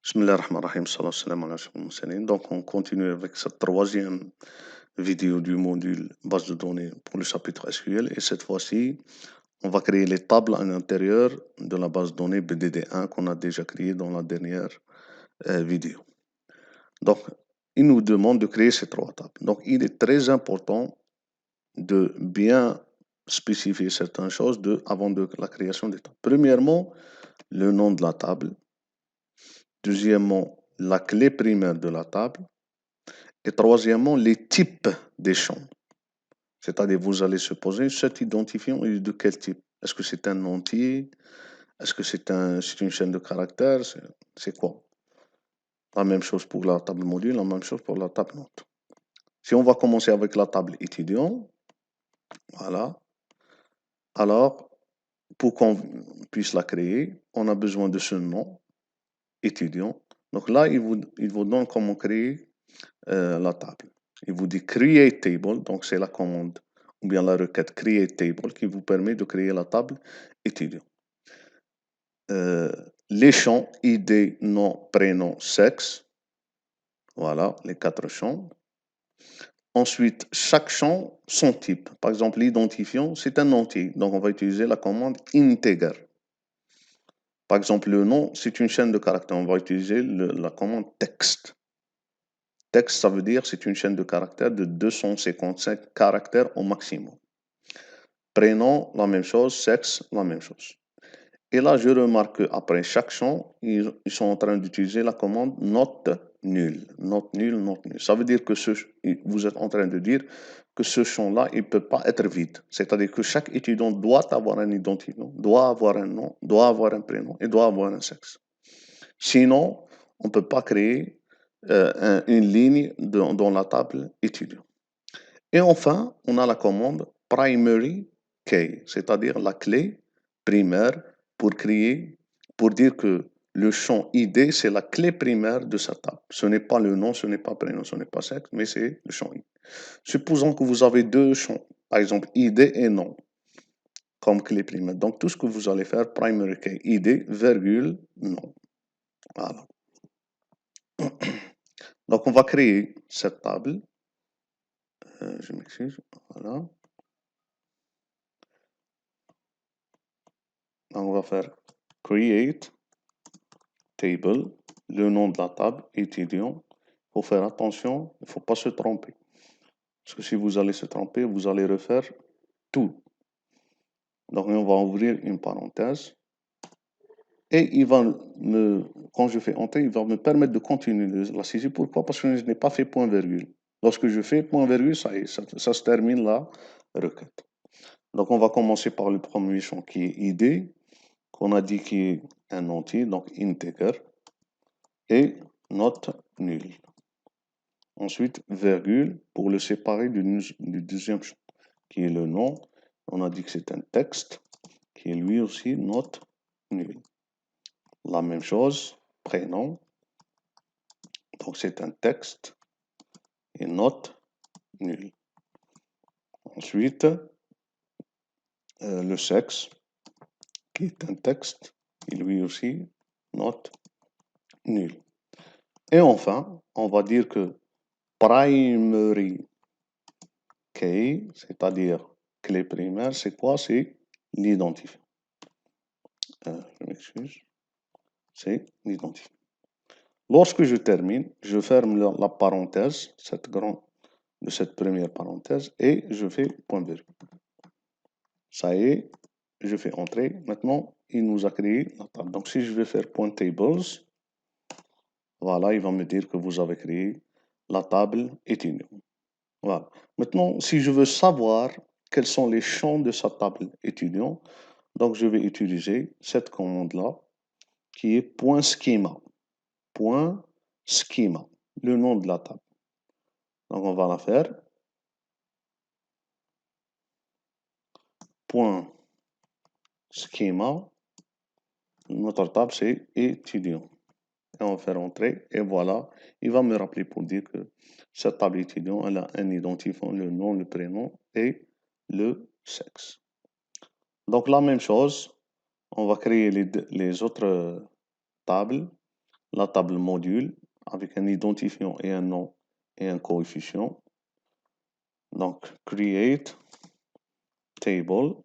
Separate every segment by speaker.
Speaker 1: Bismillahirrahmanirrahim, salam salam ala ashrafil mursalin. Donc, on continue avec cette troisième vidéo du module base de données pour le chapitre SQL. Et cette fois-ci, on va créer les tables à l'intérieur de la base de données BDD1 qu'on a déjà créée dans la dernière vidéo. Donc, il nous demande de créer ces trois tables. Donc, il est très important de bien spécifier certaines choses avant de la création des tables. Premièrement, le nom de la table. Deuxièmement, la clé primaire de la table. Et troisièmement, les types des champs. C'est-à-dire, vous allez se poser cet identifiant est de quel type? Est-ce que c'est un entier? Est-ce que c'est une chaîne de caractères? C'est quoi? La même chose pour la table module, la même chose pour la table note. Si on va commencer avec la table étudiant, voilà. Alors, pour qu'on puisse la créer, on a besoin de ce nom, étudiant. Donc là, il vous donne comment créer la table. Il vous dit create table, donc c'est la commande ou bien la requête create table qui vous permet de créer la table étudiant. Les champs ID, nom, prénom, sexe, voilà les 4 champs. Ensuite, chaque champ, son type. Par exemple, l'identifiant, c'est un entier, donc on va utiliser la commande integer. Par exemple, le nom, c'est une chaîne de caractères, on va utiliser la commande text. Texte, ça veut dire c'est une chaîne de caractères de 255 caractères au maximum. Prénom, la même chose. Sexe, la même chose. Et là, je remarque qu'après chaque champ, ils sont en train d'utiliser la commande note nulle. Note nulle, note nulle. Ça veut dire que vous êtes en train de dire que ce champ-là, il ne peut pas être vide. C'est-à-dire que chaque étudiant doit avoir un identifiant, doit avoir un nom, doit avoir un prénom et doit avoir un sexe. Sinon, on ne peut pas créer une ligne dans la table étudiant. Et enfin, on a la commande primary key, c'est-à-dire la clé primaire pour dire que le champ ID, c'est la clé primaire de sa table. Ce n'est pas le nom, ce n'est pas prénom, ce n'est pas sexe, mais c'est le champ ID. Supposons que vous avez deux champs, par exemple ID et nom, comme clé primaire. Donc, tout ce que vous allez faire, primary key, ID, virgule, nom. Voilà. Donc, on va créer cette table. Je m'excuse. Voilà. Donc, on va faire create table, le nom de la table, étudiant. Il faut faire attention, il ne faut pas se tromper. Parce que si vous allez se tromper, vous allez refaire tout. Donc, on va ouvrir une parenthèse. Et quand je fais entrer, il va me permettre de continuer la saisie. Pourquoi? Parce que je n'ai pas fait point virgule. Lorsque je fais point virgule, ça y est, ça se termine la requête. Donc, on va commencer par le premier champ qui est ID, qu'on a dit qui est un entier, donc integer, et note nulle. Ensuite, virgule pour le séparer du deuxième champ, qui est le nom. On a dit que c'est un texte, qui est lui aussi note nulle. La même chose, prénom. Donc c'est un texte et note nulle. Ensuite, le sexe, qui est un texte, et lui aussi note nulle. Et enfin, on va dire que primary key, c'est-à-dire clé primaire, c'est quoi? C'est l'identifiant. Je m'excuse. C'est l'identifiant. Lorsque je termine, je ferme la parenthèse, de cette première parenthèse, et je fais point virgule. Ça y est, je fais entrer. Maintenant, il nous a créé la table. Donc, si je vais faire point tables, voilà, il va me dire que vous avez créé la table étudiant. Voilà. Maintenant, si je veux savoir quels sont les champs de sa table étudiant, donc je vais utiliser cette commande-là, qui est point schema. Point schema, le nom de la table. Donc, on va la faire. Point schema. Notre table, c'est étudiant. Et on va faire entrer. Et voilà, il va me rappeler pour dire que cette table étudiant, elle a un identifiant, le nom, le prénom et le sexe. Donc, la même chose, on va créer les autres tables. la table module avec un identifiant et un nom et un coefficient. Donc, create table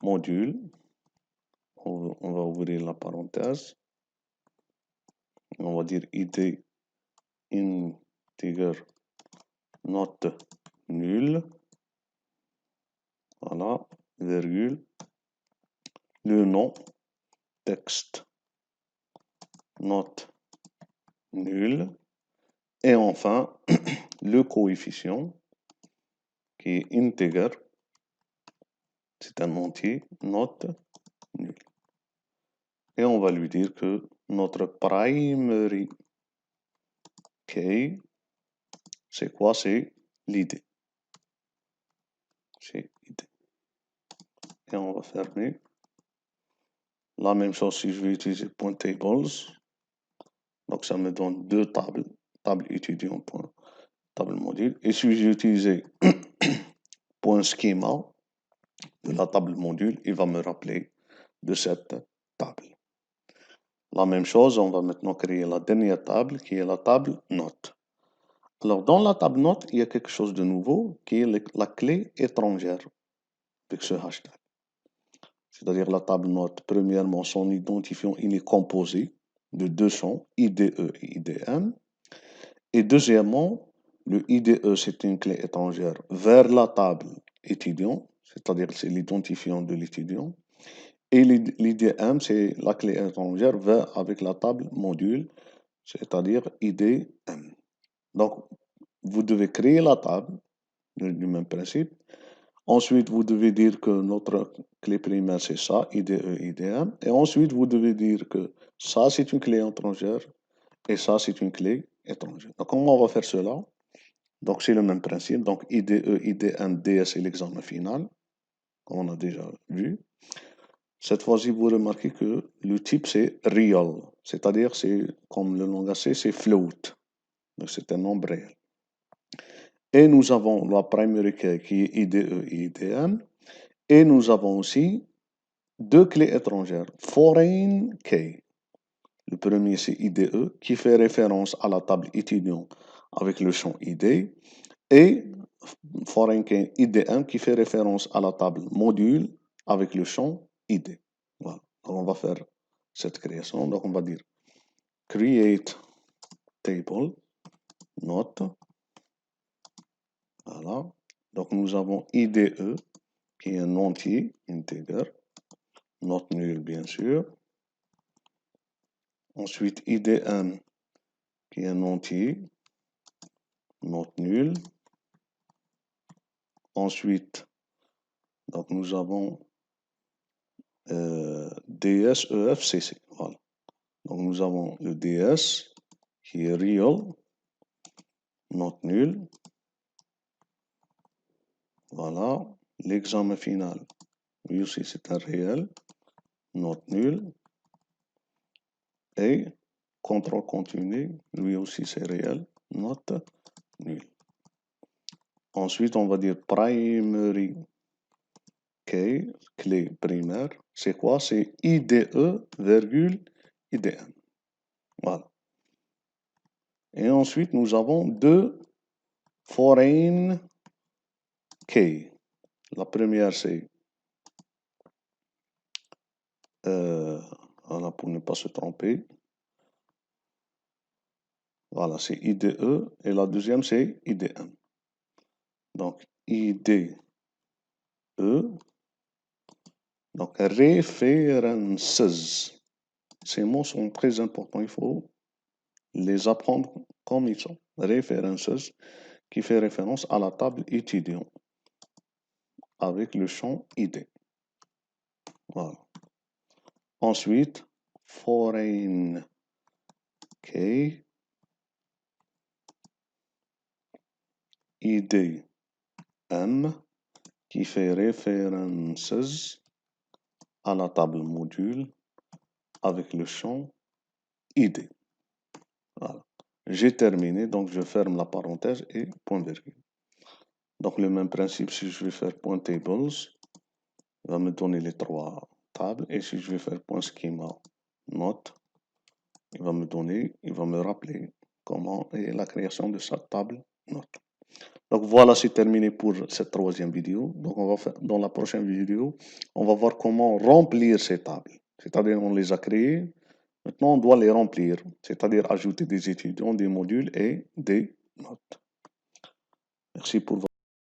Speaker 1: module. On va ouvrir la parenthèse. On va dire id integer not nul. Voilà, virgule. Le nom, texte, not nul. Et enfin, le coefficient qui est integer. C'est un entier, not nul. Et on va lui dire que notre primary key, c'est quoi? C'est l'id. C'est id. Et on va fermer. La même chose si je vais utiliser .tables. Donc ça me donne deux tables. Table étudiant, table module. Et si j'ai utilisé .schema de la table module, il va me rappeler de cette table. La même chose, on va maintenant créer la dernière table qui est la table note. Alors, dans la table note, il y a quelque chose de nouveau qui est la clé étrangère avec ce hashtag. C'est-à-dire la table note, premièrement, son identifiant, il est composé de deux champs, IDE et IDM. Et deuxièmement, le IDE, c'est une clé étrangère vers la table étudiant, c'est-à-dire c'est l'identifiant de l'étudiant. Et l'IDM, c'est la clé étrangère vers avec la table module, c'est-à-dire IDM. Donc, vous devez créer la table du même principe. Ensuite, vous devez dire que notre clé primaire, c'est ça, IDE, IDM. Et ensuite, vous devez dire que ça, c'est une clé étrangère et ça, c'est une clé étrangère. Donc, comment on va faire cela? Donc, c'est le même principe. Donc, IDE, IDM, DS, c'est l'examen final, comme on a déjà vu. Cette fois-ci, vous remarquez que le type, c'est real. C'est-à-dire, c'est comme le langage C, c'est float. Donc, c'est un nombre réel. Et nous avons la primary key qui est IDE et IDM. Et nous avons aussi deux clés étrangères. Foreign key. Le premier, c'est IDE, qui fait référence à la table étudiant avec le champ ID. Et foreign key IDM, qui fait référence à la table module avec le champ ID. Voilà. Donc, on va faire cette création. Donc, on va dire create table note. Voilà. Donc, nous avons IDE qui est un entier, integer, not nul bien sûr. Ensuite, IDM qui est un entier, not nul. Ensuite, donc nous avons DS, EF, CC. Voilà. Donc nous avons le DS qui est real, not nul. Voilà. L'examen final, lui aussi c'est un réel, not nul. Et contrôle continu, lui aussi c'est réel, not nul. Ensuite, on va dire primary key, clé primaire. C'est quoi? C'est IDE, virgule, IDM. Voilà. Et ensuite, nous avons deux foreign key. La première, c'est voilà, pour ne pas se tromper. Voilà, c'est IDE. Et la deuxième, c'est IDM. Donc, IDE. Donc, references. Ces mots sont très importants. Il faut les apprendre comme ils sont. References, qui fait référence à la table étudiant avec le champ ID. Voilà. Ensuite, foreign key IDM qui fait référence à la table module avec le champ ID. Voilà. J'ai terminé, donc je ferme la parenthèse et point virgule. Donc le même principe, si je vais faire point tables, il va me donner les trois tables. Et si je vais faire point schema note, il va me donner, il va me rappeler comment est la création de sa table note. Donc voilà, c'est terminé pour cette troisième vidéo. Donc on va faire, dans la prochaine vidéo, on va voir comment remplir ces tables. C'est-à-dire on les a créées, maintenant on doit les remplir, c'est-à-dire ajouter des étudiants, des modules et des notes. Merci pour votre